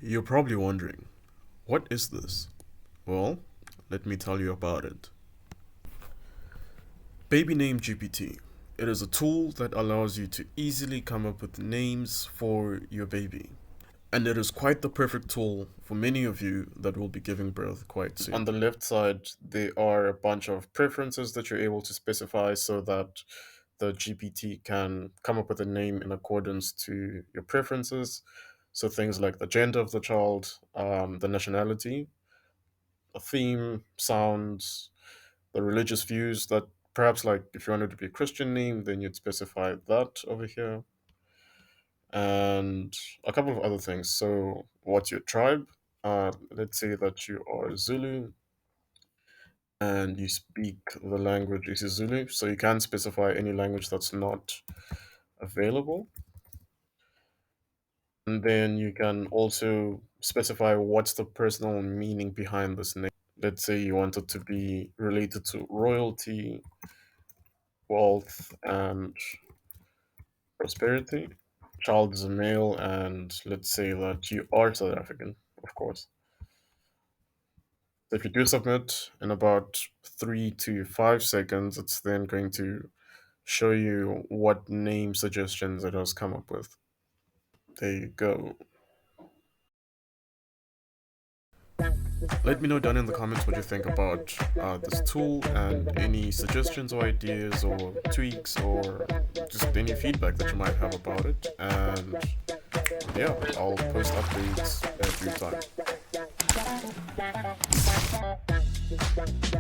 You're probably wondering, what is this? Well, let me tell you about it. Baby Name GPT. It is a tool that allows you to easily come up with names for your baby. And it is quite the perfect tool for many of you that will be giving birth quite soon. On the left side, there are a bunch of preferences that you're able to specify so that the GPT can come up with a name in accordance to your preferences. So things like the gender of the child, the nationality, a theme, sounds, the religious views that perhaps like if you wanted to be a Christian name, then you'd specify that over here. And a couple of other things. So what's your tribe? Let's say that you are Zulu and you speak the language is Zulu. So you can specify any language that's not available. And then you can also specify what's the personal meaning behind this name. Let's say you want it to be related to royalty, wealth, and prosperity. Child is a male, and let's say that you are South African, of course. So if you do submit in about 3 to 5 seconds, it's then going to show you what name suggestions it has come up with. There you go. Let me know down in the comments what you think about this tool and any suggestions or ideas or tweaks or just any feedback that you might have about it. And yeah, I'll post updates every time.